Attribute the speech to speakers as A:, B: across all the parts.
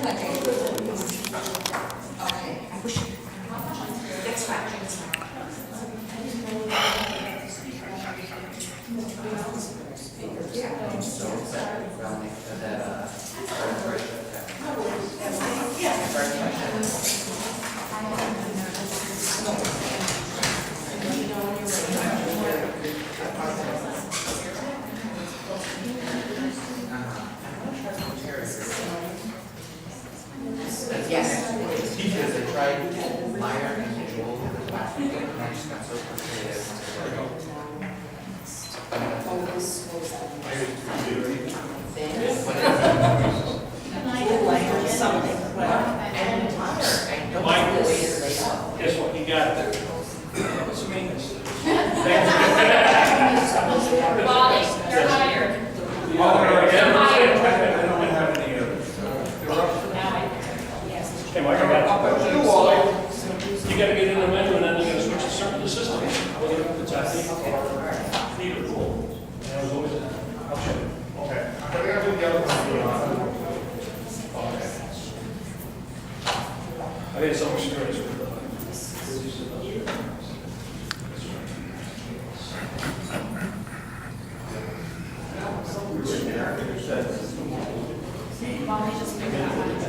A: Okay, I wish I could. That's fine, that's fine. Yes.
B: Teachers, I tried Meyer and Joel, and I just got so frustrated.
A: Something, but
B: And Meyer, I don't like the way it's laid out.
C: Guess what, you got it. What's the maintenance?
D: Molly, you're hired.
C: I don't have any others. Hey, Mike, I got you. You gotta get in the menu and then you gotta switch to certain systems. Whether it's IT or theater pool. And I was always, I'll show you. Okay. I gotta do the other one. Okay. I did so much experience with
D: Molly just figured out how to do it.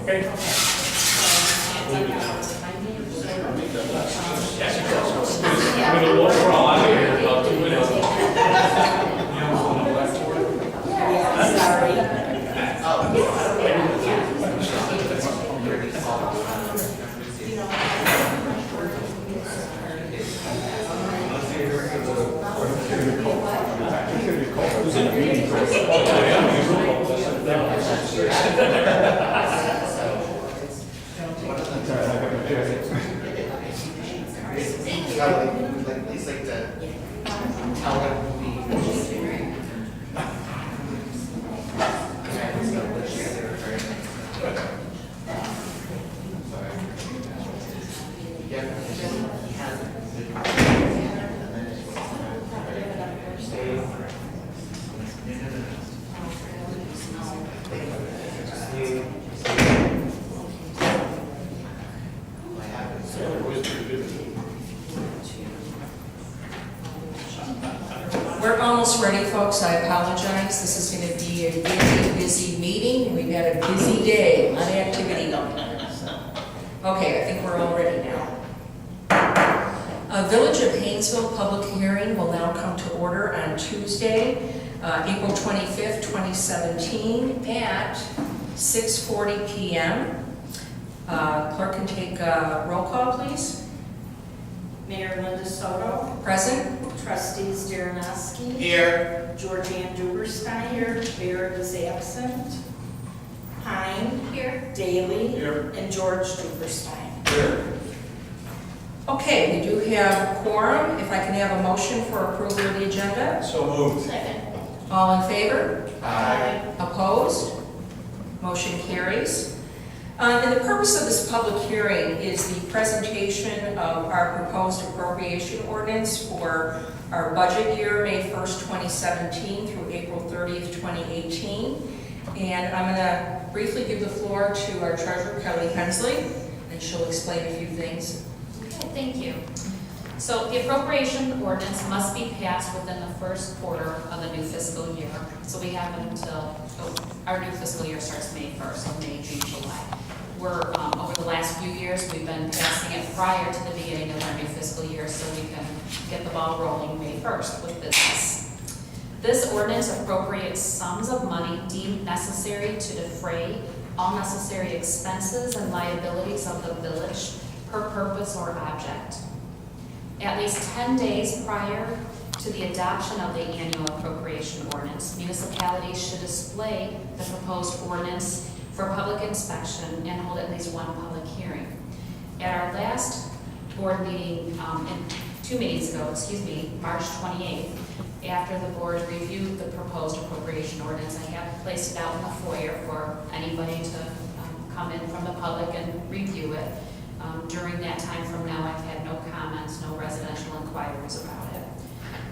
C: Okay. I'm gonna walk around out here in about 2 minutes.
A: sorry.
C: Who's in the meeting?
B: Please like to tell them who we.
A: We're almost ready, folks. I apologize. This is going to be a busy, busy meeting. We've had a busy day, a lot of activity going on. Okay, I think we're all ready now. Village of Hainesville public hearing will now come to order on Tuesday, April 25th, 2017 at 6:40 p.m. Clerk can take a roll call, please.
E: Mayor Linda Soto,
A: Present.
E: trustees Darrenowski,
B: Here.
E: Georgianne Duberstein, here, Barrett is absent, Pine,
D: Here.
E: Daly,
C: Here.
E: and George Duberstein.
C: Here.
A: Okay, we do have quorum. If I can have a motion for approval of the agenda.
C: So moved.
D: Second.
A: All in favor?
B: Aye.
A: Opposed? Motion carries. And the purpose of this public hearing is the presentation of our proposed appropriation ordinance for our budget year, May 1st, 2017 through April 30th, 2018. And I'm going to briefly give the floor to our treasurer, Kelly Hensley, and she'll explain a few things.
D: Okay, thank you. So the appropriation ordinance must be passed within the first quarter of the new fiscal year. So we have until, our new fiscal year starts May 1st, so May, June, July. We're, over the last few years, we've been passing it prior to the beginning of our new fiscal year so we can get the ball rolling May 1st with business. This ordinance appropriates sums of money deemed necessary to defray all necessary expenses and liabilities of the village per purpose or object. At least 10 days prior to the adoption of the annual appropriation ordinance, municipalities should display the proposed ordinance for public inspection and hold at least one public hearing. At our last board meeting, 2 meetings ago, March 28th, after the board reviewed the proposed appropriation ordinance, I have placed it out in the foyer for anybody to come in from the public and review it. During that time from now, I've had no comments, no residential inquiries about it.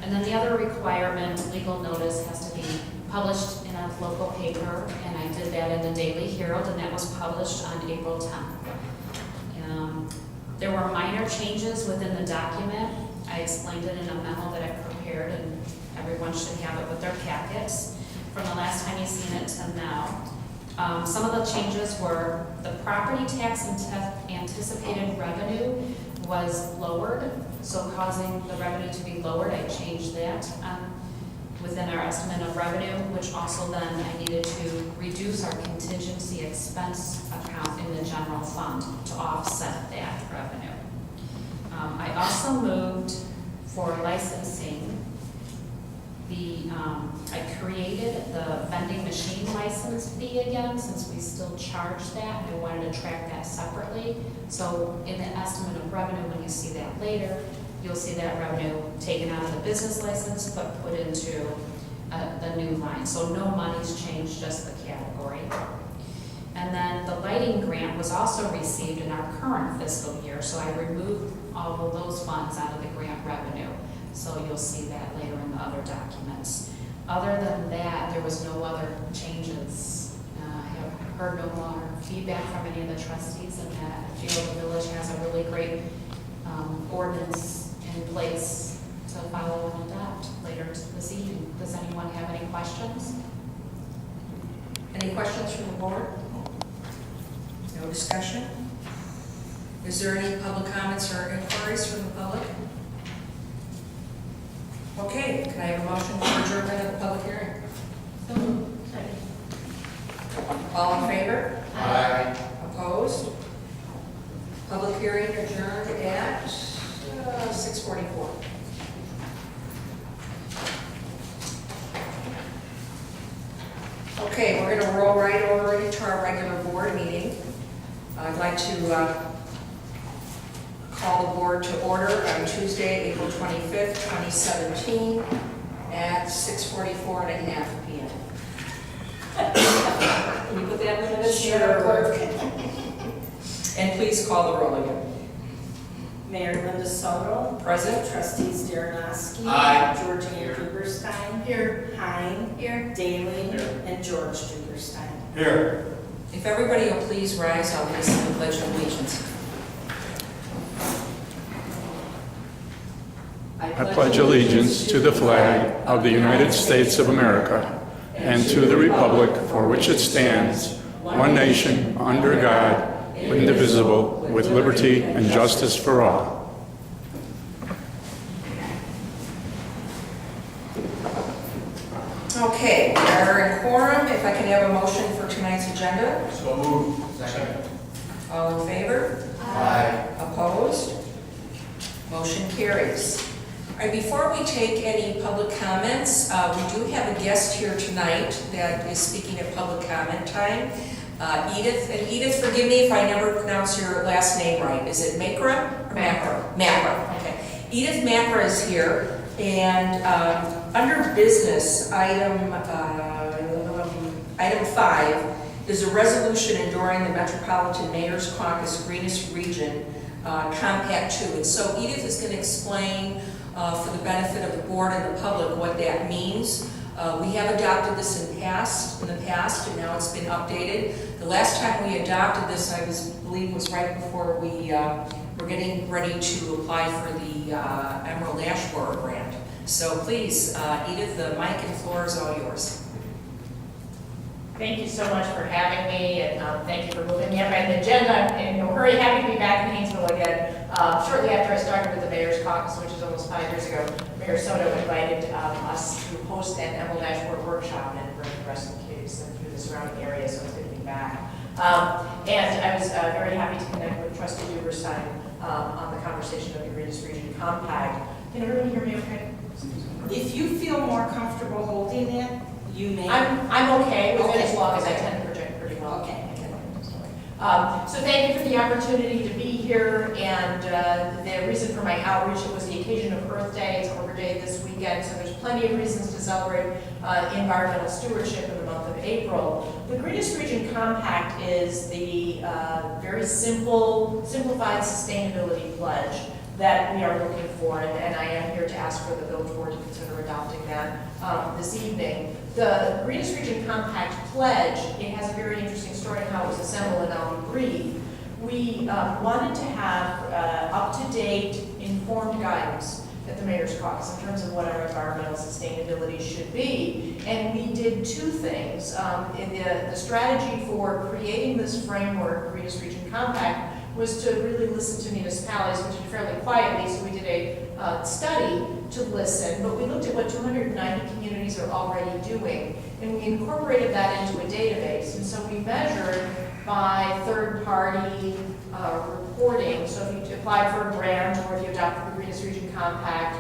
D: And then the other requirement, legal notice has to be published in a local paper, and I did that in the Daily Herald, and that was published on April 10th. There were minor changes within the document. I explained it in a memo that I prepared, and everyone should have it with their packets from the last time you've seen it to now. Some of the changes were the property tax anticipated revenue was lowered, so causing the revenue to be lowered. I changed that within our estimate of revenue, which also then I needed to reduce our contingency expense account in the general fund to offset that revenue. I also moved for licensing. I created the vending machine license fee again, since we still charge that, and I wanted to track that separately. So in the estimate of revenue, when you see that later, you'll see that revenue taken out of the business license, but put into the new line. So no money's changed, just the category. And then the lighting grant was also received in our current fiscal year, so I removed all of those funds out of the grant revenue. So you'll see that later in the other documents. Other than that, there was no other changes. I have heard no more feedback from any of the trustees, and that I feel the village has a really great ordinance in place to follow and adopt later this evening. Does anyone have any questions?
A: Any questions from the board? No discussion? Is there any public comments or inquiries from the public? Okay, can I have a motion for adjournment of the public hearing? All in favor?
B: Aye.
A: Opposed? Public hearing adjourned at 6:44. Okay, we're going to roll right over into our regular board meeting. I'd like to call the board to order on Tuesday, April 25th, 2017 at 6:44.5 p.m. Can you put that in the minutes?
E: Sure.
A: And please call the roll again.
E: Mayor Linda Soto.
A: Present.
E: Trustees Darrenowski.
B: Aye.
E: Georgiana
B: Here.
E: Duberstein. Here. Hein. Here. Daley.
C: Here.
E: And George Duberstein.
C: Here.
A: If everybody will please rise, I'll listen to the Pledge of Allegiance.
F: I pledge allegiance to the flag of the United States of America and to the republic for which it stands, one nation, under God, indivisible, with liberty and justice for all.
A: Okay, we are in quorum. If I can have a motion for tonight's agenda.
B: So moved. Second.
A: All in favor?
B: Aye.
A: Opposed? Motion carries. All right, before we take any public comments, we do have a guest here tonight that is speaking at public comment time. Edith, and Edith, forgive me if I never pronounce your last name right. Is it Makra or Macra? Macra, okay. Edith Macra is here, and under business, item 5 is a resolution enduring the Metropolitan Mayor's Caucus Greenest Region Compact 2. And so Edith is going to explain for the benefit of the board and the public what that means. We have adopted this in the past, and now it's been updated. The last time we adopted this, I believe, was right before we were getting ready to apply for the Emerald Ash Borer grant. So please, Edith, the mic and floor is all yours.
G: Thank you so much for having me, and thank you for moving me up on the agenda. I'm in a hurry, happy to be back in Hainesville again. Shortly after I started with the Mayor's Caucus, which is almost 5 years ago, Mayor Soto invited us to host an Emerald Ash Borer workshop and bring the rest of the communities through the surrounding area, so it's good to be back. And I was very happy to connect with Trustee Duberstein on the conversation of the Greenest Region Compact. Can everyone hear me okay?
E: If you feel more comfortable holding it, you may.
G: I'm okay with it as
E: Okay.
G: long as I tend to project pretty well.
E: Okay.
G: So thank you for the opportunity to be here, and the reason for my outreach, it was the occasion of Earth Day. It's Arbor Day this weekend, so there's plenty of reasons to celebrate environmental stewardship in the month of April. The Greenest Region Compact is the very simplified sustainability pledge that we are looking for, and I am here to ask for the village board to consider adopting that this evening. The Greenest Region Compact pledge, it has a very interesting story on how it was assembled, and I'll be brief. We wanted to have up-to-date, informed guidance at the Mayor's Caucus in terms of what our environmental sustainability should be. And we did two things. The strategy for creating this framework, Greenest Region Compact, was to really listen to municipalities, which did fairly quietly, so we did a study to listen, but we looked at what 290 communities are already doing, and we incorporated that into a database. And so we measured by third-party reporting. So if you applied for a grant, or if you adopted the Greenest Region Compact,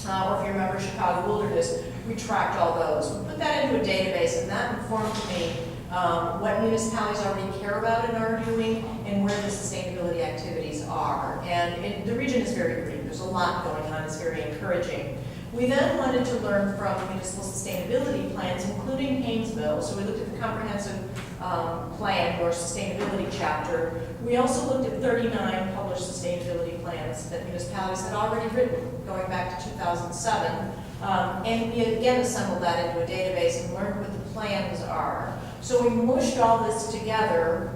G: or if you're a member of Chicago Wilderness, we tracked all those. We put that into a database, and that informed me what municipalities already care about and are doing, and where the sustainability activities are. And the region is very green. There's a lot going on. It's very encouraging. We then wanted to learn from municipal sustainability plans, including Hainesville. So we looked at the comprehensive plan, or sustainability chapter. We also looked at 39 published sustainability plans that municipalities had already written, going back to 2007. And we again assembled that into a database and learned what the plans are. So we mushed all this together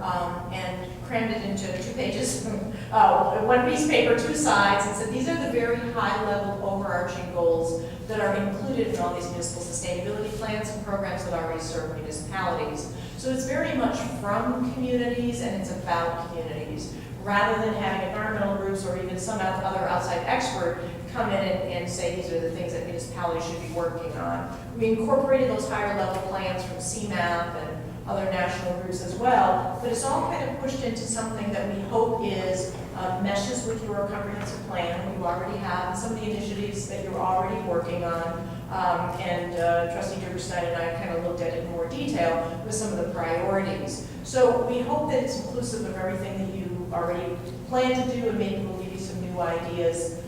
G: and crammed it into 2 pages, one piece of paper, 2 sides, and said these are the very high-level overarching goals that are included in all these municipal sustainability plans and programs that already serve municipalities. So it's very much from communities, and it's about communities, rather than having environmental groups or even some other outside expert come in and say these are the things that municipalities should be working on. We incorporated those higher level plans from CMAP and other national groups as well, but it's all kind of pushed into something that we hope is meshes with your comprehensive plan you already have, and some of the initiatives that you're already working on. Trustee Duberstein and I kind of looked at it in more detail with some of the priorities. So we hope that it's inclusive of everything that you already plan to do, and maybe we'll give you some new ideas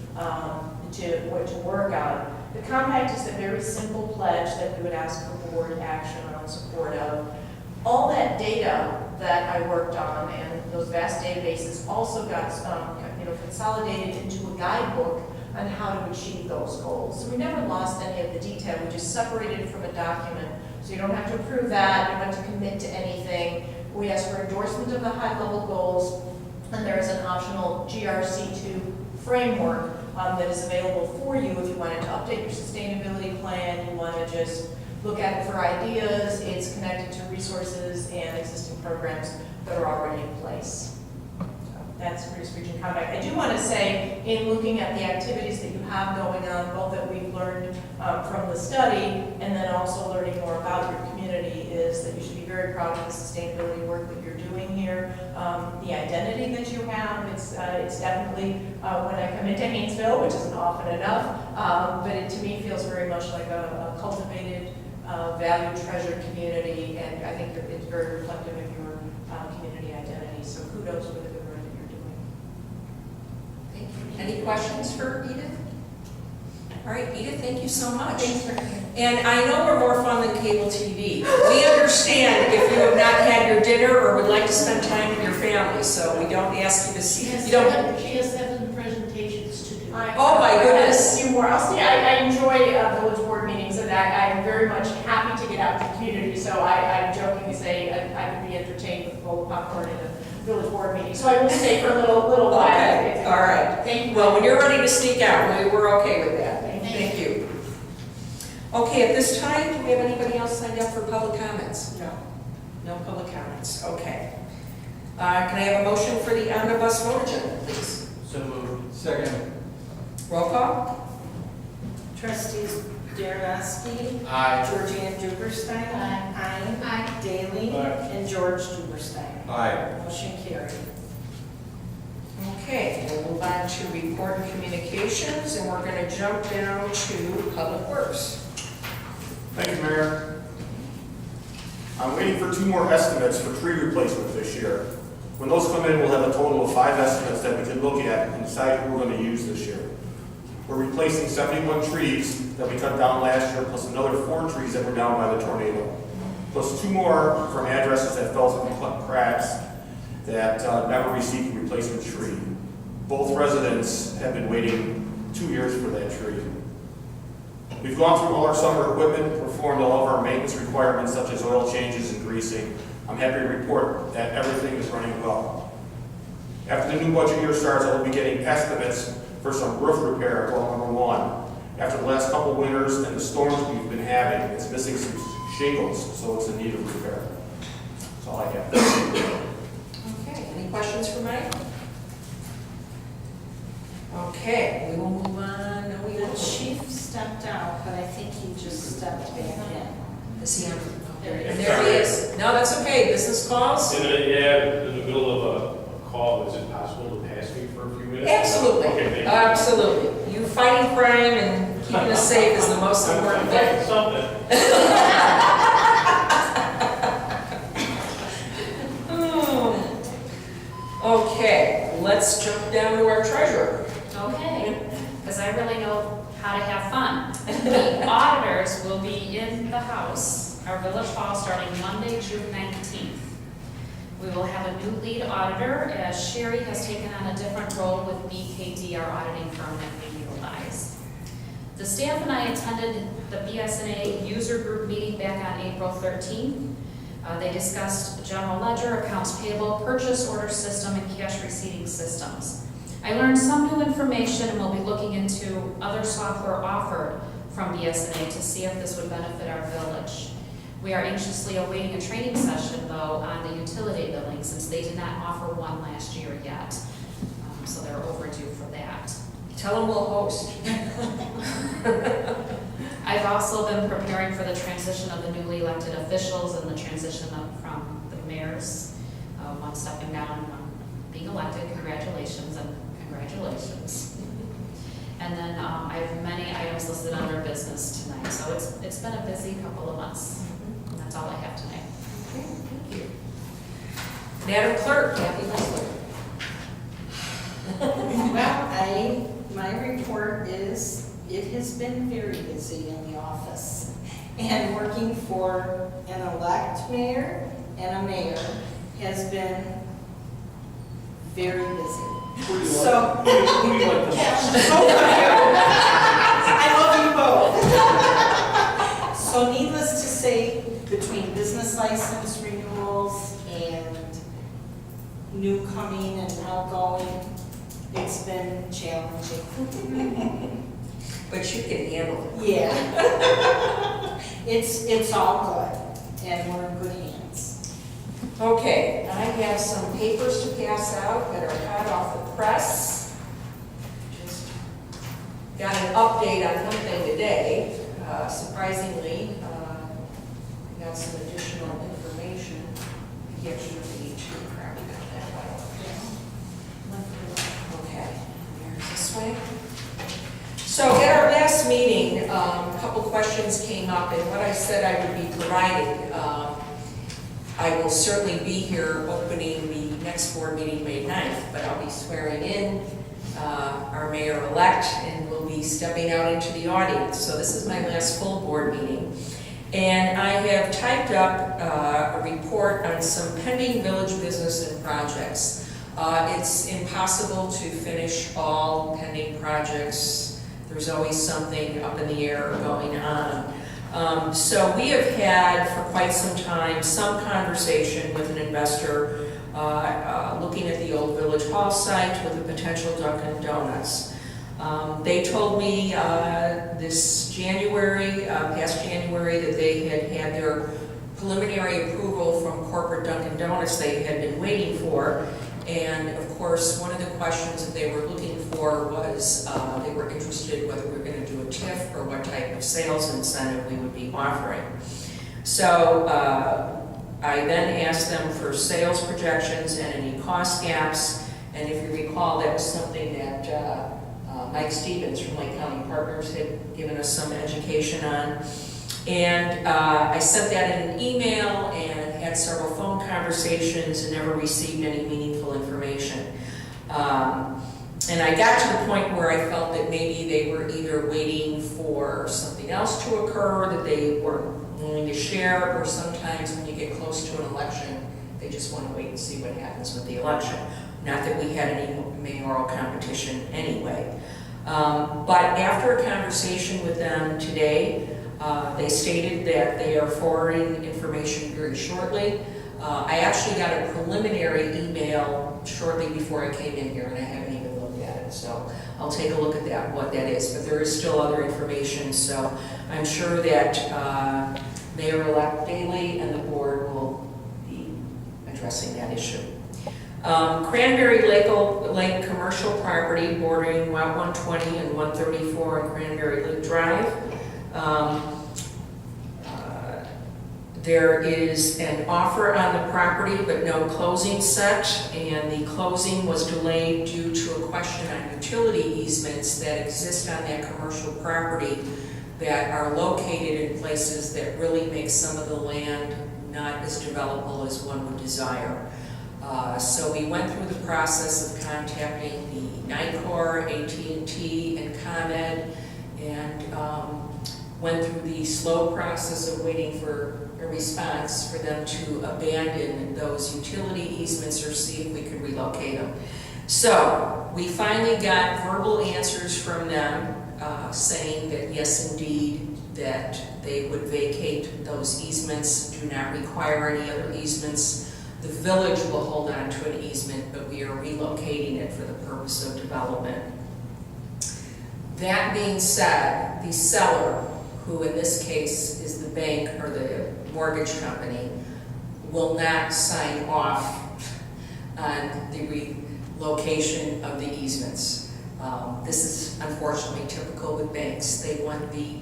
G: to work on. The compact is a very simple pledge that we would ask for board action on support of. All that data that I worked on and those vast databases also got consolidated into a guidebook on how to achieve those goals. So we never lost any of the detail. We just separated it from a document. So you don't have to approve that. You don't have to commit to anything. We ask for endorsement of the high-level goals, and there is an optional GRC2 framework that is available for you if you wanted to update your sustainability plan, you want to just look at it for ideas. It's connected to resources and existing programs that are already in place. So that's Greenest Region Compact. I do want to say, in looking at the activities that you have going on, both that we've learned from the study and then also learning more about your community, is that you should be very proud of the sustainability work that you're doing here. The identity that you have, it's definitely, when I come into Hainesville, which isn't often enough, but it to me feels very much like a cultivated, valued, treasured community, and I think it's very reflective of your community identity. So kudos for the good work that you're doing.
A: Thank you. Any questions for Edith? All right, Edith, thank you so much.
G: Thanks for coming.
A: And I know we're more fun than cable TV. We understand if you have not had your dinner or would like to spend time with your family, so we don't ask you to see. You don't.
H: She has 7 presentations to do.
A: Oh my goodness.
G: A few more. I'll say I enjoy village board meetings, and I'm very much happy to get out to the community. So I jokingly say I can be entertained with a bowl of popcorn in a village board meeting. So I will stay for a little while.
A: Okay, all right.
G: Thank you.
A: Well, when you're ready to sneak out, we're okay with that. Thank you. Okay, at this time, do we have anybody else signed up for public comments? No. No public comments, okay. Can I have a motion for the omnibus vote agenda, please?
B: So moved.
F: Second.
A: Roll call?
E: Trustees Darabowski.
B: Aye.
E: Georgianne Duberstein. Aye. Daley.
C: Aye.
E: And George Duberstein.
F: Aye.
E: Motion carried.
A: Okay, we'll move on to report and communications, and we're going to jump down to public works.
I: Thank you, Mayor. I'm waiting for 2 more estimates for tree replacement this year. When those come in, we'll have a total of 5 estimates that we can look at and decide who we're going to use this year. We're replacing 71 trees that we cut down last year, plus another 4 trees that were down by the tornado, plus 2 more from addresses that fell through cracks that never received a replacement tree. Both residents have been waiting 2 years for that tree. We've gone through all our summer equipment, performed all of our maintenance requirements such as oil changes and greasing. I'm happy to report that everything is running well. After the new budget year starts, I will be getting estimates for some roof repair at well number 1. After the last couple winters and the storms we've been having, it's missing some shingles, so it's in need of repair. That's all I have.
A: Okay, any questions for Mike? Okay, we will move on. No, we
E: The
A: will.
E: chief stepped out, but I think he just stepped back in.
A: Is he on? There he is. No, that's okay. Business calls?
C: In the middle of a call, is it possible to pass me for a few minutes?
A: Absolutely.
C: Okay, thank you.
A: Absolutely. You fighting crime and keeping us safe is the most important thing.
C: Something.
A: Okay, let's jump down to our treasurer.
D: Okay, because I really know how to have fun. The auditors will be in the house, our village hall, starting Monday, June 19th. We will have a new lead auditor, as Sherry has taken on a different role with BKD, our auditing firm that we utilize. The staff and I attended the BSNA user group meeting back on April 13th. They discussed general ledger, accounts payable, purchase order system, and cash receipting systems. I learned some new information and will be looking into other software offered from BSNA to see if this would benefit our village. We are anxiously awaiting a training session, though, on the utility billing, since they did not offer one last year yet. So they're overdue for that.
A: Tell them we'll host.
D: I've also been preparing for the transition of the newly elected officials and the transition from the mayors, one stepping down and one being elected. Congratulations and congratulations. And then I have many items listed under business tonight, so it's been a busy couple of months. And that's all I have tonight.
A: Okay, thank you. Madam Clerk, Kathy Leslie.
E: Well, my report is, it has been very busy in the office. And working for an elect mayor and a mayor has been very busy.
C: Who do you
E: So-
C: like? Who do you like the most?
E: I love you both. So needless to say, between business license renewals and new coming and outgoing, it's been challenging.
A: But you can handle it.
E: Yeah. It's all good, and we're in good hands.
A: Okay, I have some papers to pass out that are hot off the press. Just got an update on one thing today. Surprisingly, I got some additional information. You actually need to probably got that one. Okay, here's this way. So at our last meeting, a couple questions came up, and what I said I would be providing. I will certainly be here opening the next board meeting May 9th, but I'll be swearing in our mayor-elect, and will be stepping out into the audience. So this is my last full board meeting. And I have typed up a report on some pending village business and projects. It's impossible to finish all pending projects. There's always something up in the air going on. So we have had for quite some time some conversation with an investor looking at the old Village Hall site with a potential Dunkin' Donuts. They told me this January, past January, that they had their preliminary approval from corporate Dunkin' Donuts they had been waiting for. And of course, one of the questions that they were looking for was they were interested whether we were going to do a TIF or what type of sales incentive we would be offering. So I then asked them for sales projections and any cost gaps. And if you recall, that was something that Mike Stevens from Lake County Partners had given us some education on. And I sent that in an email and had several phone conversations and never received any meaningful information. And I got to the point where I felt that maybe they were either waiting for something else to occur that they weren't willing to share, or sometimes when you get close to an election, they just want to wait and see what happens with the election. Not that we had any mayoral competition anyway. But after a conversation with them today, they stated that they are forwarding information very shortly. I actually got a preliminary email shortly before I came in here, and I haven't even looked at it. So I'll take a look at that, what that is. But there is still other information, so I'm sure that Mayor-elect Daley and the board will be addressing that issue. Cranberry Lake commercial property bordering Route 120 and 134 on Cranberry Lake Drive. There is an offer on the property, but no closing set, and the closing was delayed due to a question on utility easements that exist on that commercial property that are located in places that really make some of the land not as developable as one would desire. So we went through the process of contacting the NICOR, AT&T, and ComEd, and went through the slow process of waiting for a response for them to abandon those utility easements or see if we could relocate them. So we finally got verbal answers from them saying that yes, indeed, that they would vacate those easements, do not require any other easements. The village will hold on to an easement, but we are relocating it for the purpose of development. That being said, the seller, who in this case is the bank or the mortgage company, will not sign off on the relocation of the easements. This is unfortunately typical with banks. They want the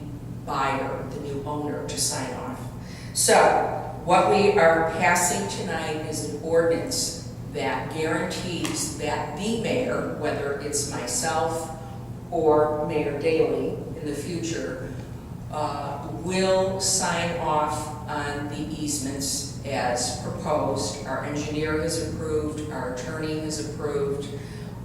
A: buyer, the new owner, to sign off. So what we are passing tonight is an ordinance that guarantees that the mayor, whether it's myself or Mayor Daley in the future, will sign off on the easements as proposed. Our engineer has approved, our attorney has approved,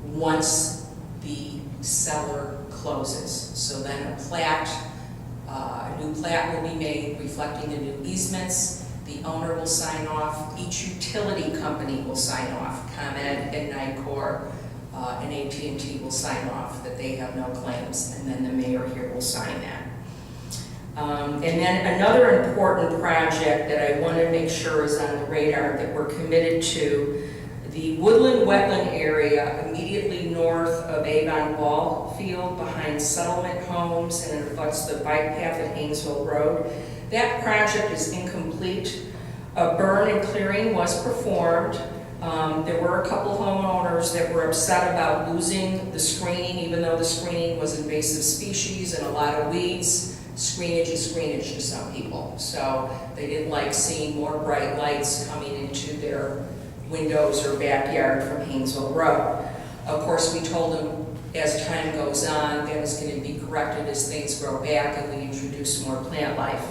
A: once the seller closes. So then a new plat will be made reflecting the new easements. The owner will sign off. Each utility company will sign off. ComEd and NICOR and AT&T will sign off that they have no claims, and then the mayor here will sign that. And then another important project that I want to make sure is on the radar that we're committed to, the woodland wetland area immediately north of Avon Ball Field behind settlement homes and it abuts the bike path at Hainesville Road. That project is incomplete. A burn and clearing was performed. There were a couple homeowners that were upset about losing the screening, even though the screening was invasive species and a lot of weeds. Screenage is screenage to some people, so they didn't like seeing more bright lights coming into their windows or backyard from Hainesville Road. Of course, we told them as time goes on that is going to be corrected as things grow back and we introduce more plant life.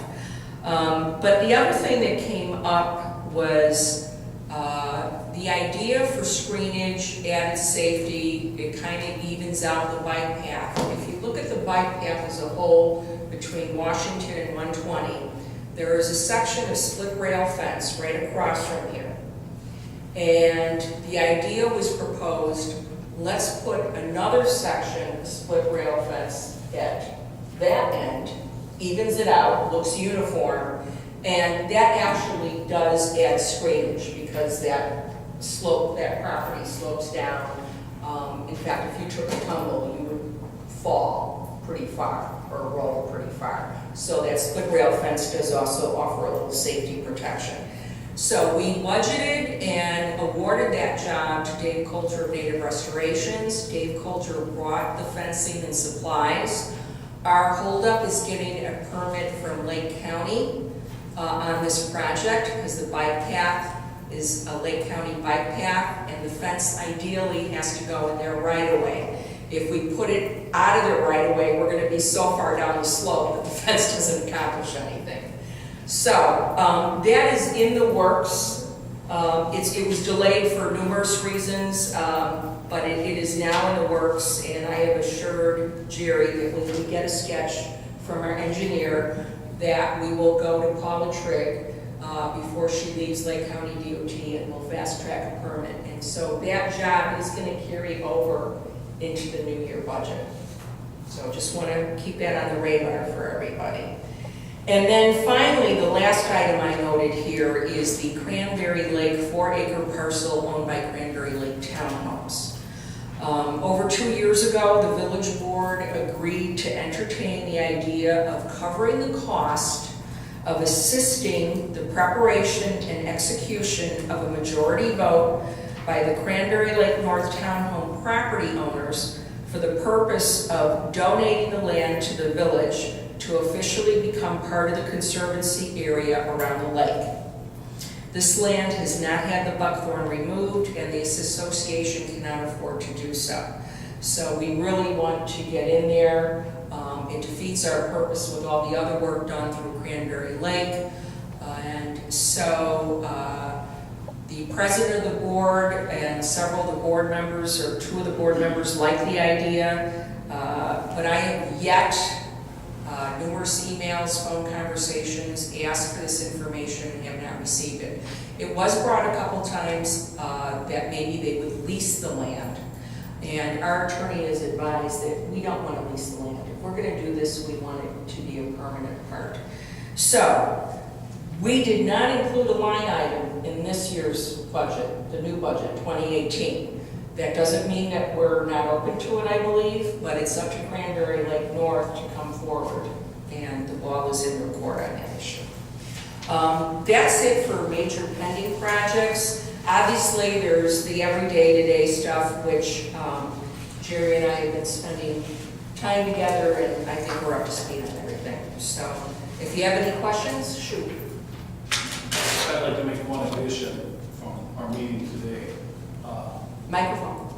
A: But the other thing that came up was the idea for screenage, added safety. It kind of evens out the bike path. If you look at the bike path as a whole between Washington and 120, there is a section of split rail fence right across from here. And the idea was proposed, let's put another section of split rail fence at that end, evens it out, looks uniform, and that actually does add screenage because that slope, that property slopes down. In fact, if you took a tumble, you would fall pretty far or roll pretty far. So that split rail fence does also offer a little safety protection. So we budgeted and awarded that job to Dave Coulter of Native Restorations. Dave Coulter brought the fencing and supplies. Our holdup is getting a permit from Lake County on this project because the bike path is a Lake County bike path and the fence ideally has to go in their right-of-way. If we put it out of their right-of-way, we're going to be so far down the slope that the fence doesn't accomplish anything. So that is in the works. It was delayed for numerous reasons, but it is now in the works, and I have assured Jerry that when we get a sketch from our engineer, that we will go to Paula Trigg before she leaves Lake County DOT, and we'll fast track a permit. And so that job is going to carry over into the new year budget. So just want to keep that on the radar for everybody. And then finally, the last item I noted here is the Cranberry Lake 4-acre parcel owned by Cranberry Lake Townhomes. Over 2 years ago, the village board agreed to entertain the idea of covering the cost of assisting the preparation and execution of a majority vote by the Cranberry Lake North Townhome property owners for the purpose of donating the land to the village to officially become part of the conservancy area around the lake. This land has not had the buckthorn removed, and the association cannot afford to do so. So we really want to get in there. It defeats our purpose with all the other work done through Cranberry Lake. And so the president of the board and several of the board members, or 2 of the board members, like the idea. But I have yet, numerous emails, phone conversations, asked for this information, and have not received it. It was brought a couple times that maybe they would lease the land. And our attorney has advised that we don't want to lease the land. If we're going to do this, we want it to be a permanent part. So, we did not include a line item in this year's budget, the new budget, 2018. That doesn't mean that we're not open to it, I believe, but it's up to Cranberry Lake North to come forward, and the ball is in their court on that issue. That's it for major pending projects. Obviously, there's the everyday today stuff, which Jerry and I have been spending time together, and I think we're up to speed on everything. So, if you have any questions, shoot.
C: I'd like to make one addition from our meeting today.
A: Microphone.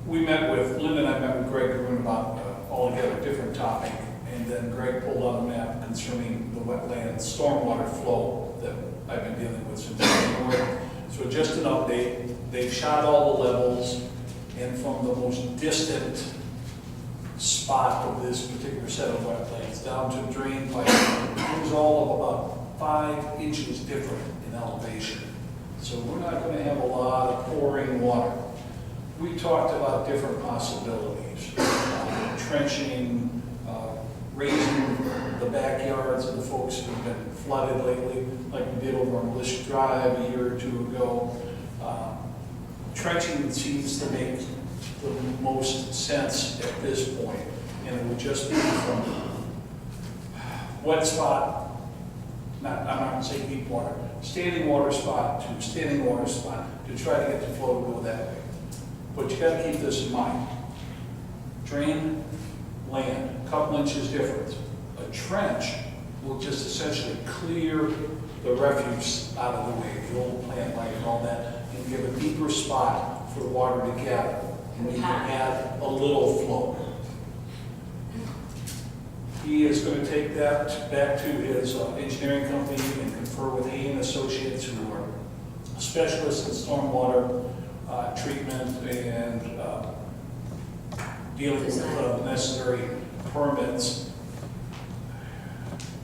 C: We met with, Linda and I met with Greg Gruen about altogether a different topic, and then Greg pulled out a map concerning the wetland stormwater flow that I've been dealing with since January. So just an update, they've shot all the levels, and from the most distant spot of this particular set of wetlands down to drain pipe, it was all of about 5 inches different in elevation. So we're not going to have a lot of pouring water. We talked about different possibilities, trenching, raising the backyards of the folks who've been flooded lately, like we did over on Lish Drive a year or 2 ago. Trenching seems to make the most sense at this point, and it would just be from wet spot, I'm not going to say deep water, standing water spot to standing water spot to try to get the flow to go that way. But you got to keep this in mind. Drain land, a couple inches difference. A trench will just essentially clear the refuse out of the way, the old plant life and all that, and give a deeper spot for the water to gather. And we can add a little flow. He is going to take that back to his engineering company and confer with Hainesville Associates, who are specialists in stormwater treatment and dealing with the necessary permits.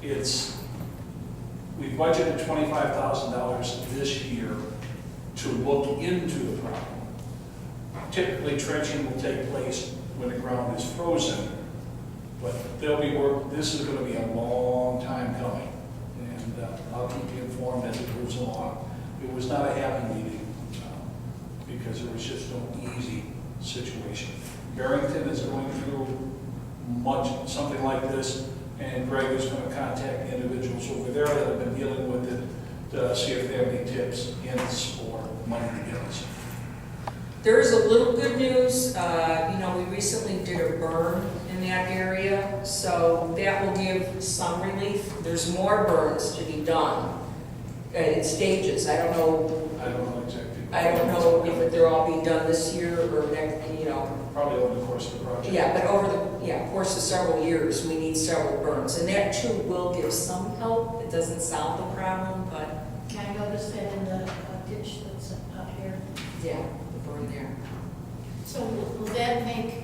C: We've budgeted $25,000 this year to look into the problem. Typically, trenching will take place when the ground is frozen, but there'll be work. This is going to be a long time coming, and I'll keep you informed as it moves along. It was not a happy meeting because it was just no easy situation. Barrington is going through something like this, and Greg is going to contact the individuals over there that have been dealing with it to see if they have any tips, hints, or money to give us.
A: There is a little good news. We recently did a burn in that area, so that will give some relief. There's more burns to be done in stages. I don't know
C: exactly.
A: I don't know if they're all being done this year or next, you know.
C: Probably over the course of the project.
A: Yeah, but over the, course of several years, we need several burns. And that too will give some help. It doesn't solve the problem, but
H: I noticed that in the ditch that's up here.
A: yeah, the burn there.
H: So will that make,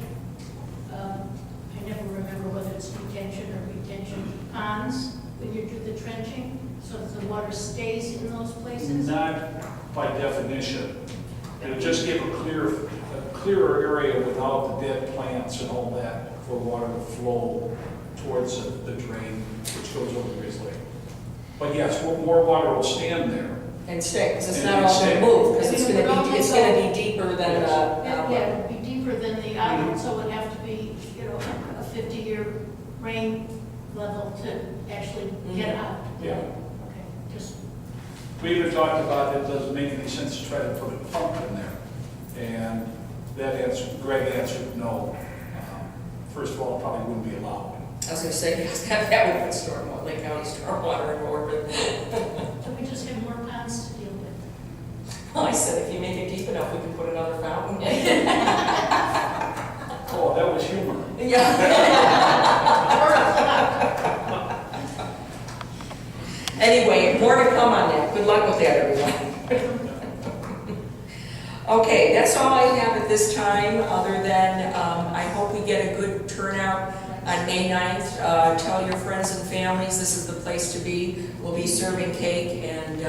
H: I never remember whether it's detention or retention ponds when you do the trenching, so that the water stays in those places?
C: Not by definition. It'll just give a clearer area without the dead plants and all that for water to flow towards the drain, which goes over the Lake. But yes, more water will stand there.
A: And stay, because it's
C: And
A: not all going
C: stay.
A: to move, because
H: I
A: it's
H: mean,
A: going
H: we're
A: to
H: all
A: be, it's
H: gonna
A: going to be deeper than
C: Yes.
A: the.
H: Yeah, it would be deeper than the outlet, so it would have to be, you know, a 50-year rain level to actually get out.
C: Yeah.
H: Okay, just,
C: We even talked about it doesn't make any sense to try to put a pump in there. And Greg answered no. First of all, it probably wouldn't be allowed.
A: I was going to say, yes, that would put stormwater, Lake County stormwater in orbit.
H: so we just have more ponds to deal with.
A: Well, I said, if you make it deep enough, we can put another fountain.
C: Oh, that was humor.
A: Yeah. Anyway, more to come on that. Good luck with that, everyone. Okay, that's all I have at this time, other than I hope we get a good turnout on May 9th. Tell your friends and families this is the place to be. We'll be serving cake, and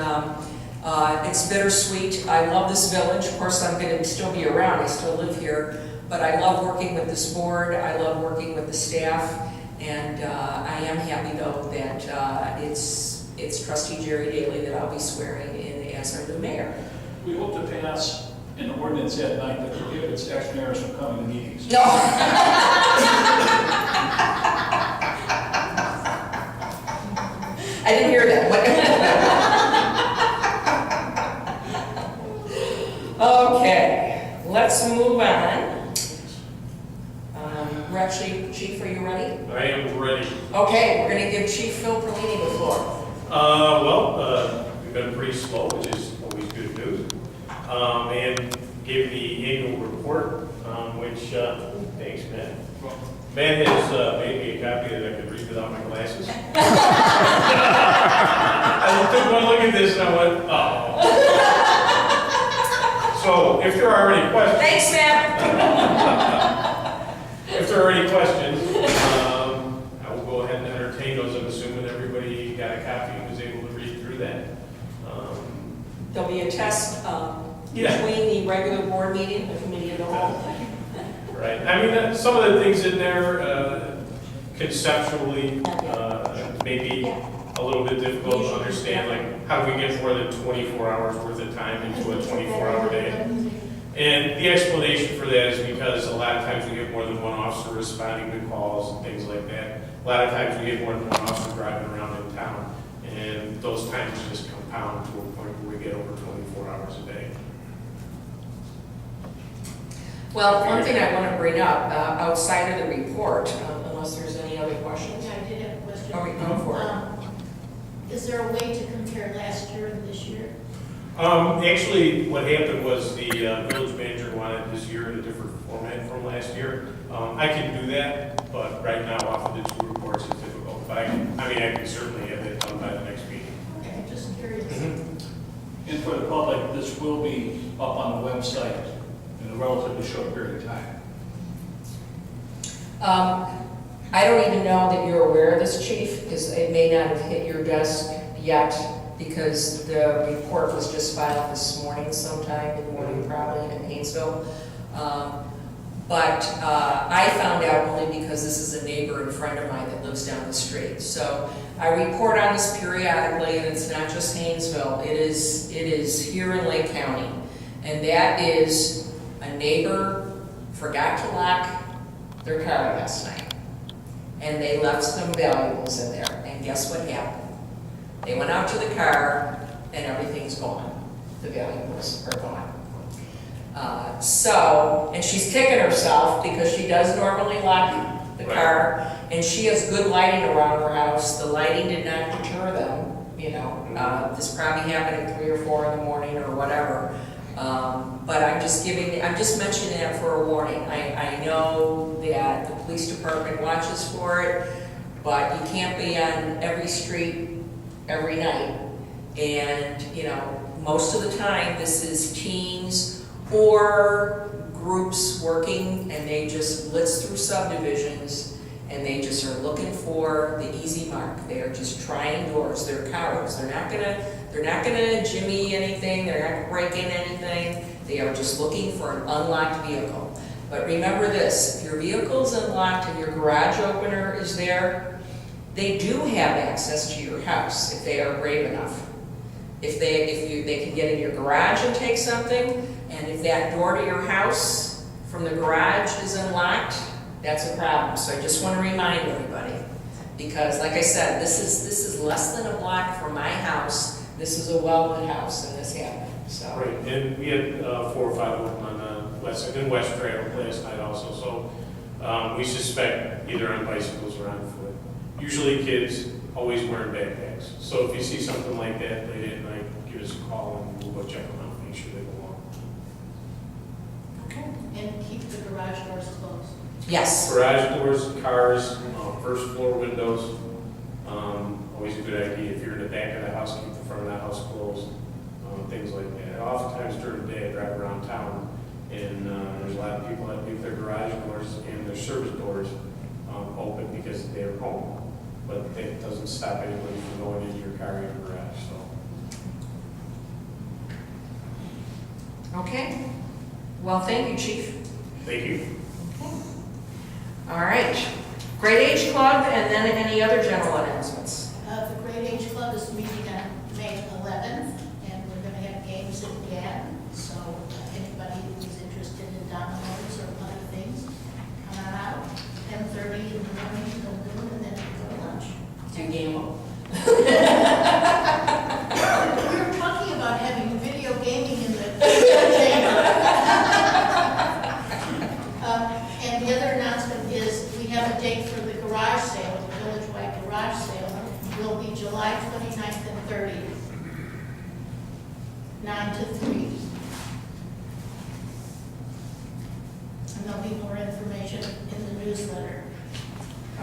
A: it's bittersweet. I love this village. Of course, I'm going to still be around. I still live here. But I love working with this board. I love working with the staff. And I am happy, though, that it's Trustee Jerry Daly that I'll be swearing in as our new mayor.
C: We hope to pass an ordinance at night that prohibits ex mayors from coming to meetings.
A: No. I didn't hear that. Okay, let's move on. We're actually, Chief, are you ready?
J: I am ready.
A: Okay, we're going to give Chief Phil Perlini the floor.
J: We've been pretty slow, which is always good news. And gave the annual report, which, thanks, Matt. Matt has made me a copy that I could read without my glasses. I took one look at this and I went, oh. So if there are any questions.
A: Thanks, Matt.
J: If there are any questions, I will go ahead and entertain those. I'm assuming everybody got a copy and was able to read through that.
A: There'll be a test
J: Yeah.
A: between the regular board meeting, the committee of the whole.
J: Right. I mean, some of the things in there conceptually may be a little bit difficult to understand. Like, how do we get more than 24 hours worth of time into a 24-hour day? And the explanation for that is because a lot of times we have more than one officer responding to calls and things like that. A lot of times we have more than one officer driving around in town, and those times just compound to a point where we get over 24 hours a day.
A: Well, one thing I want to bring up, outside of the report, unless there's any other questions.
H: Yeah, I did have a question.
A: Are we going for it?
H: Is there a way to compare last year and this year?
J: Actually, what happened was the village manager wanted this year in a different format from last year. I can do that, but right now, off of the two reports, it's difficult. But I can certainly have it done by the next meeting.
H: Okay, just curious.
C: And for the public, this will be up on the website in a relatively short period of time.
A: I don't even know that you're aware of this, Chief, because it may not have hit your desk yet, because the report was just filed this morning sometime, in the morning probably, in Hainesville. But I found out only because this is a neighbor and friend of mine that lives down the street. So I report on this periodically, and it's not just Hainesville. It is here in Lake County. And that is a neighbor forgot to lock their car last night. And they left some valuables in there. And guess what happened? They went out to the car, and everything's gone. The valuables are gone. And she's kicking herself because she does normally lock the car, and she has good lighting around her house. The lighting did not deter them, you know. This probably happened at 3 or 4 in the morning or whatever. But I'm just mentioning that for a warning. I know that the police department watches for it, but you can't be on every street every night. And, you know, most of the time, this is teens or groups working, and they just blitz through subdivisions, and they just are looking for the easy mark. They are just trying doors. They're cowards. They're not gonna jimmy anything. They're not gonna break in anything. They are just looking for an unlocked vehicle. But remember this, if your vehicle's unlocked and your garage opener is there, they do have access to your house if they are brave enough. If they can get in your garage and take something, and if that door to your house from the garage is unlocked, that's a problem. So I just want to remind everybody, because like I said, this is less than a block from my house. This is a Wellwood house, and this happened. So.
J: Right, and we had 4 or 5 of them on West Trail last night also, so we suspect either on bicycles or on foot. Usually kids always wearing backpacks, so if you see something like that late at night, give us a call and we'll go check them out, make sure they belong.
A: Okay.
H: And keep the garage doors closed.
A: Yes.
J: Garage doors, cars, first floor windows, always a good idea. If you're in the back of the house, keep the front of the house closed, things like that. Oftentimes during the day, I drive around town, and there's a lot of people that leave their garage doors and their service doors open because they're home. But that doesn't stop anybody from going into your car or your garage, so.
A: Okay. Well, thank you, Chief.
J: Thank you.
A: All right. Great Age Club, and then any other general announcements?
H: The Great Age Club is meeting on May 11th, and we're going to have games again. So anybody who's interested in dominoes or other things, come on out. 10:30 in the morning till noon, and then go to lunch.
A: Do game.
H: We were talking about having video gaming in the chamber. And the other announcement is we have a date for the garage sale, the village-wide garage sale. It will be July 29th and 30th, 9 to 3. And there'll be more information in the newsletter.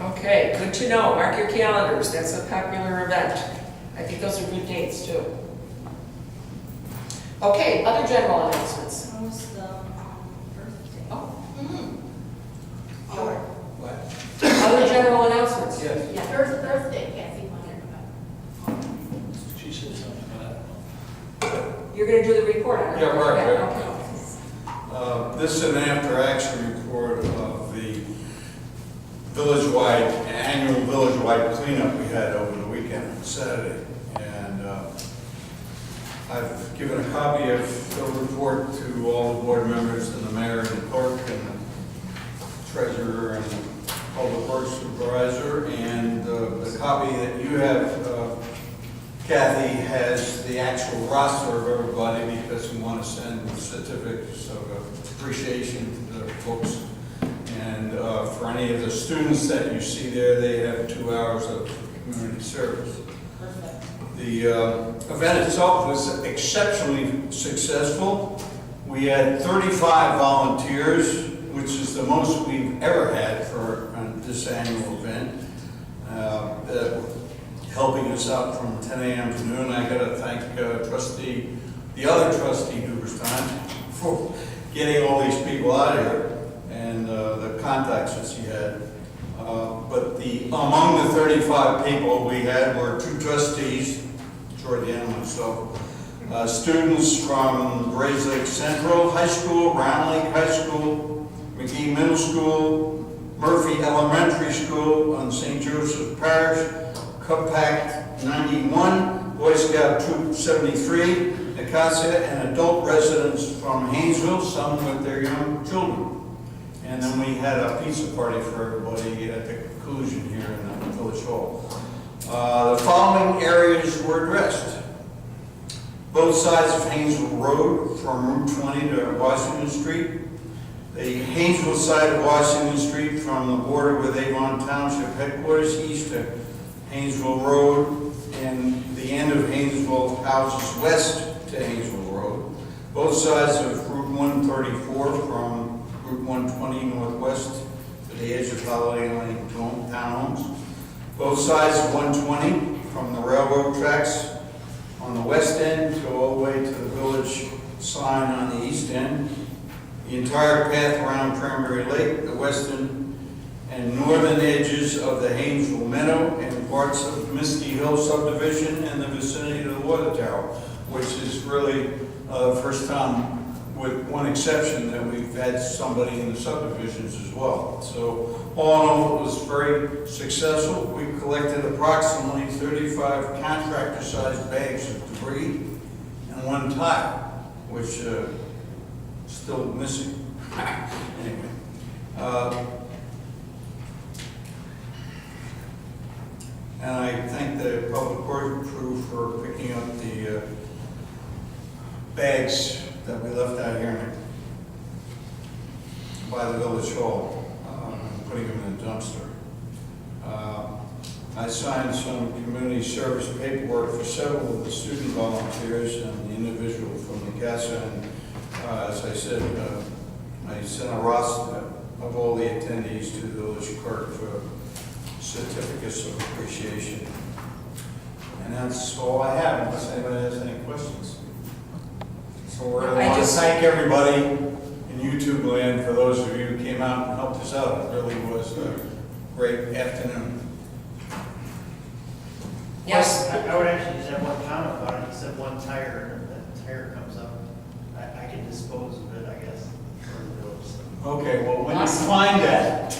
A: Okay, good to know. Mark your calendars. That's a popular event. I think those are good dates, too. Okay, other general announcements.
E: How's the birthday?
A: Oh,
E: Sure.
A: other general announcements?
B: Yes.
H: Yeah, birthday, Kathy wanted about.
C: She said something, but I don't know.
A: You're going to do the report on it?
K: Yeah, Mark,
A: Okay.
K: this is an after-action report of the annual village-wide cleanup we had over the weekend, Saturday. And I've given a copy of the report to all the board members and the mayor and the clerk and the treasurer and the public works supervisor. And the copy that you have, Kathy, has the actual roster of everybody because we want to send certificates of appreciation to the folks. And for any of the students that you see there, they have 2 hours of community service.
E: Perfect.
K: The event itself was exceptionally successful. We had 35 volunteers, which is the most we've ever had for this annual event, helping us out from 10 a.m. to noon. I got to thank the other trustee, Duberstein, for getting all these people out of here and the contacts that she had. But among the 35 people we had were 2 trustees, Jordan and myself, students from Grays Lake Central High School, Round Lake High School, McGee Middle School, Murphy Elementary School on St. Joseph Parish, Cub Pack 91, Boy Scout Troop 73, Acacia, and adult residents from Hainesville, some with their young children. And then we had a pizza party for everybody at the conclusion here in the Village Hall. The following areas were addressed. Both sides of Hainesville Road from Route 20 to Washington Street. The Hainesville side of Washington Street from the border with Avon Township headquarters east to Hainesville Road, and the end of Hainesville houses west to Hainesville Road. both sides of Route 134 from Route 120 northwest to the edge of Holiday Lane townhomes. Both sides of 120 from the railroad tracks on the west end to all the way to the village sign on the east end. The entire path around Cranberry Lake, the western and northern edges of the Hainesville Meadow and parts of Misty Hill subdivision and the vicinity of the water tower, which is really the first time, with one exception, that we've had somebody in the subdivisions as well. So all in all, it was very successful. We collected approximately 35 contractor-sized bags of debris and one tire, which still missing. Anyway. And I thank the public works crew for picking up the bags that we left out here by the village hall, and putting them in the dumpster. I signed some community service paperwork for several of the student volunteers and the individual from the CASA, and as I said, I sent a roster of all the attendees to the village clerk for certificates of appreciation. And that's all I have, unless anybody has any questions. So we're going to thank everybody in YouTube land for those of you who came out and helped us out. It really was a great afternoon.
A: Yes?
B: I would actually just have one comment about it. You said one tire, and that tire comes up. I can dispose of it, I guess, for the village. So.
K: Okay, well, when you find that,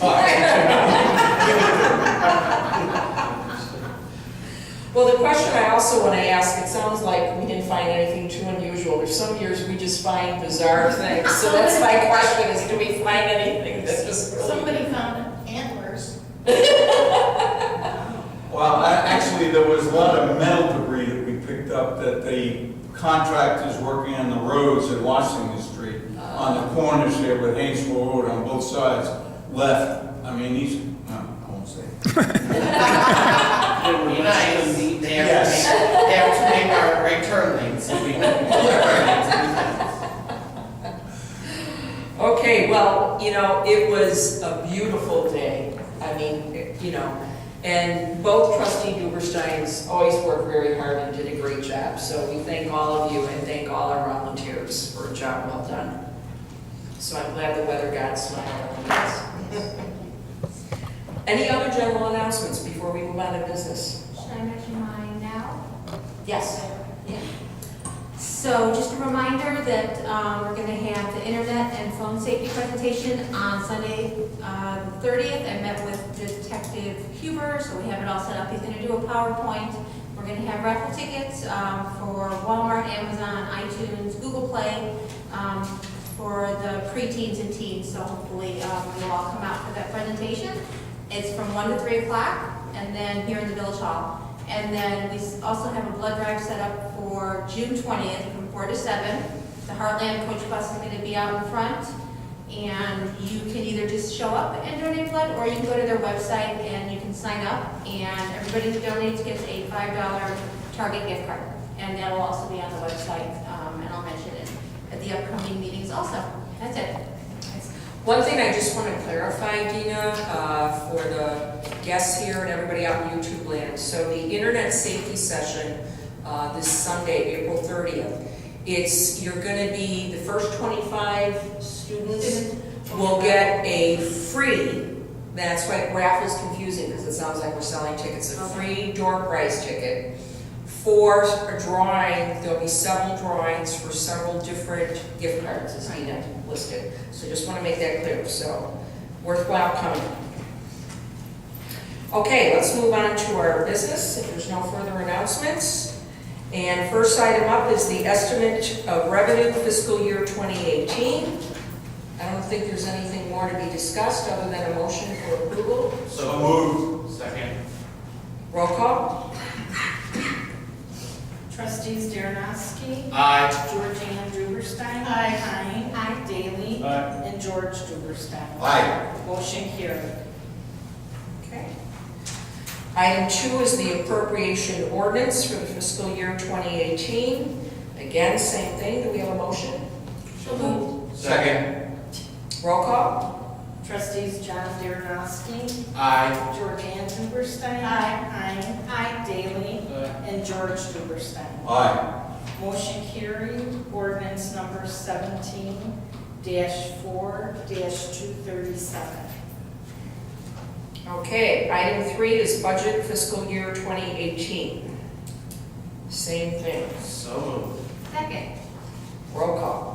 A: Well, the question I also want to ask, it sounds like we didn't find anything too unusual. There's some years we just find bizarre things. So that's my question is, do we find anything that's just really...
H: Somebody found antlers.
K: well, actually, there was a lot of metal debris that we picked up that the contractors working on the roads at Washington Street, on the corners there with Hainesville Road on both sides, left. I mean, these, I won't say.
B: It would be nice. They have to make our right turn lanes. So we
A: Okay, well, you know, it was a beautiful day. I mean, you know, and both trustee Dubersteins always worked very hard and did a great job. So we thank all of you and thank all our volunteers for a job well done. So I'm glad the weather got smiled on us. Any other general announcements before we move on to business?
L: Should I mention mine now?
A: Yes.
L: Yeah. So just a reminder that we're going to have the internet and phone safety presentation on Sunday the 30th. I met with Detective Huber, so we have it all set up. He's going to do a PowerPoint. We're going to have raffle tickets for Walmart, Amazon, iTunes, Google Play, for the preteens and teens. So hopefully you'll all come out for that presentation. It's from 1 to 3 o'clock, and then here in the Village Hall. And then we also have a blood drive set up for June 20th from 4 to 7. The Heartland Coach Bus is going to be out in front, and you can either just show up and donate blood, or you can go to their website and you can sign up, and everybody who donates gets a $5 Target gift card. And that will also be on the website, and I'll mention it at the upcoming meetings also. That's it.
A: One thing I just want to clarify, Dina, for the guests here and everybody out in YouTube land. So the internet safety session this Sunday, April 30th, you're going to be, the first 25 students will get a free, that's why raffle's confusing because it sounds like we're selling tickets, a free door prize ticket. For a drawing, there'll be several drawings for several different gift cards, as Dina listed. So just want to make that clear, so worthwhile coming. Okay, let's move on to our business, if there's no further announcements. And first item up is the estimate of revenue fiscal year 2018. I don't think there's anything more to be discussed other than a motion for approval.
K: So moved.
B: Second.
A: Roll call.
E: Trustees Darrenowski.
B: Aye.
E: Georgianne Duberstein.
H: Aye.
E: Hein.
L: Aye.
E: Daley.
C: Aye.
E: And George Duberstein.
K: Aye.
E: Motion carried.
A: Okay. Item 2 is the appropriation ordinance for the fiscal year 2018. Again, same thing. Do we have a motion?
H: So moved.
K: Second.
A: Roll call.
E: Trustees John Darrenowski,
K: Aye.
E: Georgianne Duberstein.
H: Aye.
E: Aye. Daley. And George Duberstein.
K: Aye.
E: Motion carried. Ordinance number 17-4-237.
A: Okay, item 3 is budget fiscal year 2018. Same thing.
K: So moved.
L: Second.
A: Roll call.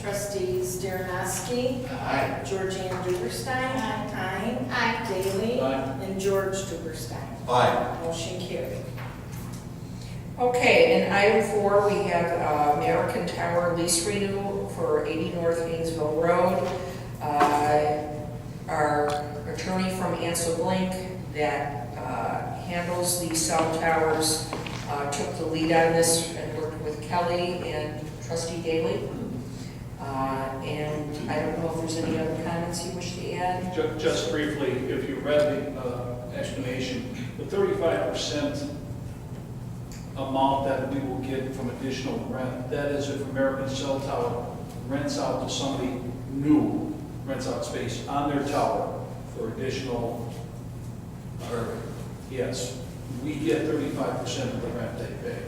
E: Trustees Darrenowski,
K: Aye.
E: Georgianne Duberstein. Aye.
L: Aye.
E: Daley.
C: Aye.
E: And George Duberstein.
K: Aye.
E: Motion carried.
A: Okay, and item 4, we have American Tower lease renewal for 80 North Hainesville Road. Our attorney from Ansel Blink that handles the cell towers took the lead on this and worked with Kelly and Trustee Daley. And I don't know if there's any other comments you wish to add?
C: Just briefly, if you read the explanation, the 35% amount that we will get from additional rent, that is if American Cell Tower rents out to somebody new, rents out space on their tower for additional, yes, we get 35% of the rent they pay.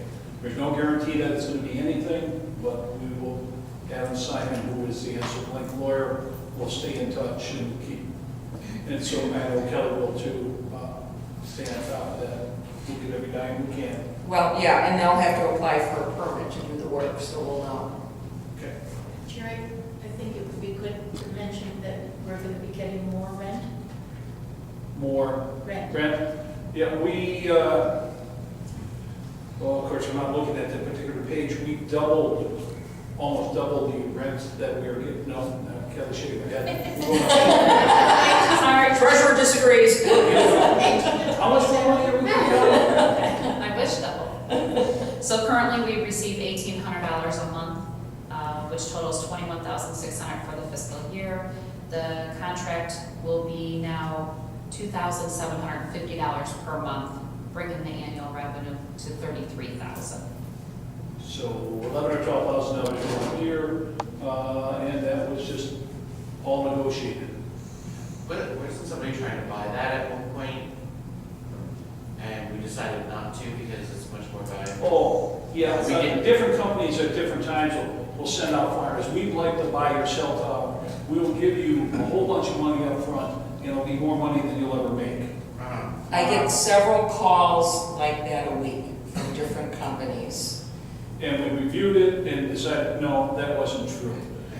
C: There's no guarantee that it's going to be anything, but we will have Simon, who is the Ansel Blink lawyer, will stay in touch and keep, and so I know Kelly will too, stay on top of that. We'll get every dime we can.
A: Well, yeah, and they'll have to apply for a permit to do the work, so we'll know.
C: Okay.
H: Jerry, I think it would be good to mention that we're going to be getting more rent.
C: More
H: Rent.
C: rent? Yeah, we, well, of course, I'm not looking at that particular page. We almost doubled the rents that we are getting. No, Kelly shaking her head.
D: Sorry.
A: Treasurer disagrees.
C: How much more money are we getting?
D: I wish double. So currently, we receive $1,800 a month, which totals $21,600 for the fiscal year. The contract will be now $2,750 per month, bringing the annual revenue to $33,000.
C: So $11,000 or $12,000 a year, and that was just all negotiated.
M: Wasn't somebody trying to buy that at one point? And we decided not to because it's much more valuable.
C: Oh, yeah,
M: We did.
C: different companies at different times will send out flyers. We'd like to buy your cell tower. We will give you a whole bunch of money up front, and it'll be more money than you'll ever make.
A: I get several calls like that a week from different companies.
C: And we reviewed it and decided, no, that wasn't true.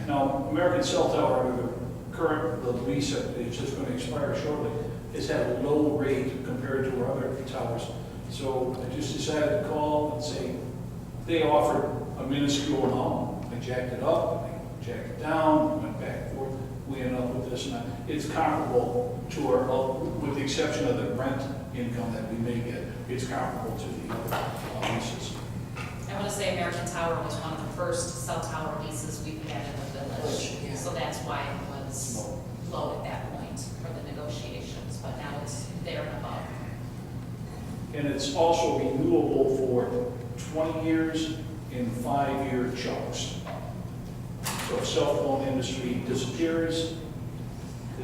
C: Now, American Cell Tower, under the current, the lease, it's just going to expire shortly, is at a low rate compared to our other towers. So I just decided to call and say, they offered a minuscule amount. I jacked it up, I jacked it down, went back and forth. We ended up with this, and it's comparable to our, with the exception of the rent income that we may get, it's comparable to the other leases.
D: I want to say American Tower was one of the first cell tower leases we've had in the village.
A: Yeah.
D: So that's why it was low at that point for the negotiations, but now it's there and above.
C: And it's also renewable for 20 years in 5-year chunks. So if cell phone industry disappears,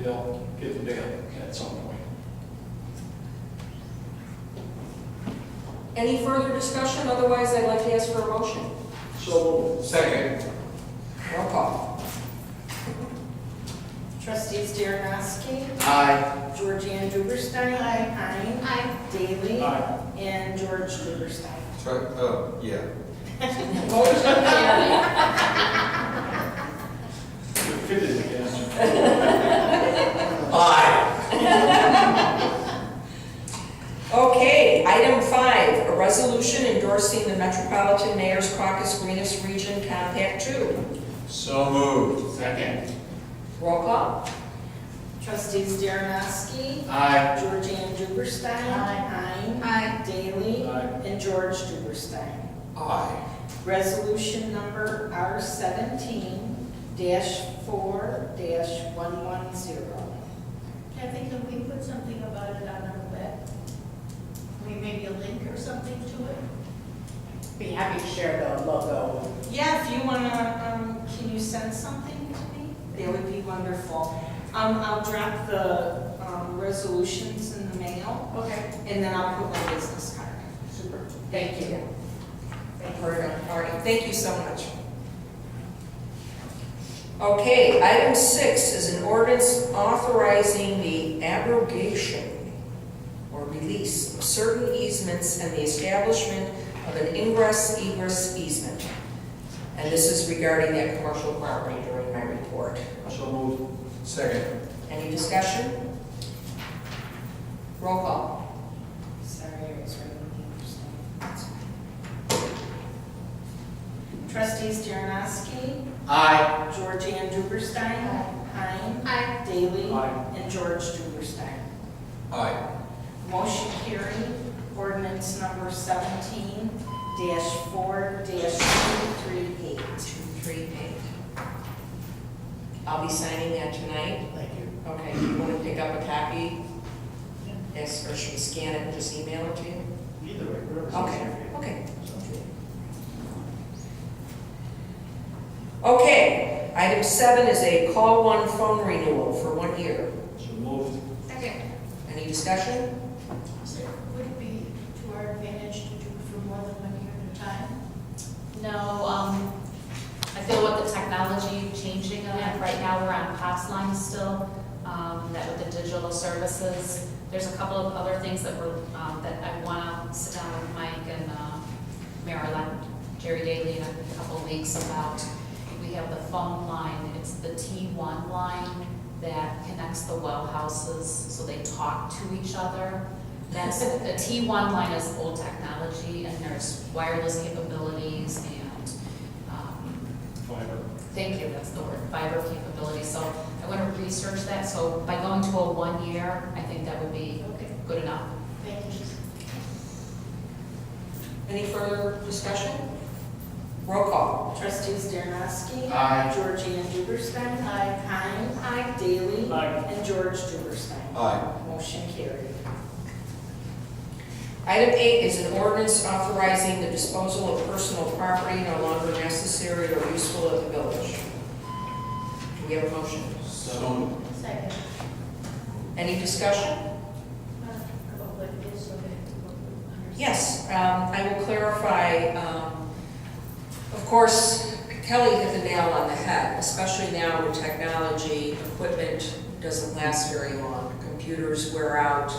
C: they'll get the bail at some point.
A: Any further discussion? Otherwise, I'd like to ask for a motion.
C: So,
K: Second.
A: Roll call.
E: Trustees Darrenowski,
K: Aye.
E: Georgianne Duberstein. Aye. Daley.
C: Aye.
E: And George Duberstein.
K: Yeah.
A: Motion carried.
C: you're fitted again.
K: Aye.
A: Okay, item 5, a resolution endorsing the Metropolitan Mayor's Caucus Greenest Region Compact 2.
K: So moved.
M: Second.
A: Roll call.
E: Trustees Darrenowski,
K: Aye.
E: Georgianne Duberstein.
L: Aye.
E: Daley.
C: Aye.
E: And George Duberstein.
K: Aye.
E: Resolution number R17-4-110.
H: Kathy, can we put something about it on our web? Maybe a link or something to it?
G: Be happy to share the logo.
E: Yeah, if you wanna, can you send something to me? That would be wonderful. I'll drop the, resolutions in the mail,
G: Okay.
E: and then I'll put my business card.
G: Super. Thank you.
A: All right, thank you so much. Okay, item 6 is an ordinance authorizing the abrogation or release of certain easements and the establishment of an ingress-egress easement. And this is regarding that commercial property during my report.
K: So moved. Second.
A: Any discussion? Roll call.
E: Sorry, I was writing the understand. Trustees Jaranowski,
M: Aye.
E: Georgianne Duberstein, Hein,
L: Aye.
E: Daley,
C: Aye.
E: and George Duberstein.
K: Aye.
E: Motion carried. Ordinance number 17-4-238.
A: 238. I'll be signing that tonight.
B: Thank you.
A: Okay, do you want to pick up a copy? Yes, or should we scan it and just email it to you?
B: Either way, whatever's
A: Okay,
B: easier for you.
A: okay. Okay, item 7 is a call one phone renewal for 1 year.
C: So moved.
L: Second.
A: Any discussion?
H: So would it be to our advantage to do it for more than 1 year at a time?
D: No, I feel with the technology changing, right now we're on POTS line still, that with the digital services. There's a couple of other things that that I want to sit down with Mike and Marilyn, Jerry Daly in a couple of weeks about. We have the phone line, it's the T1 line that connects the well houses, so they talk to each other. That's, the T1 line is old technology, and there's wireless capabilities and,
C: Fiber.
D: thank you, that's the word, fiber capability. So I want to research that, so by going to a 1 year, I think that would be
H: Okay,
D: good enough.
H: thank you.
A: Any further discussion? Roll call.
E: Trustees Jaranowski,
M: Aye.
E: Georgianne Duberstein, Hein, Daley,
C: Aye.
E: and George Duberstein.
K: Aye.
E: Motion carried.
A: Item 8 is an ordinance authorizing the disposal of personal property no longer necessary or useful at the village. Do we have a motion?
K: So moved.
H: Second.
A: Any discussion?
H: About what it is, so that people understand.
A: Yes, I will clarify. Of course, Kelly hit the nail on the head, especially now with technology. Equipment doesn't last very long. Computers wear out.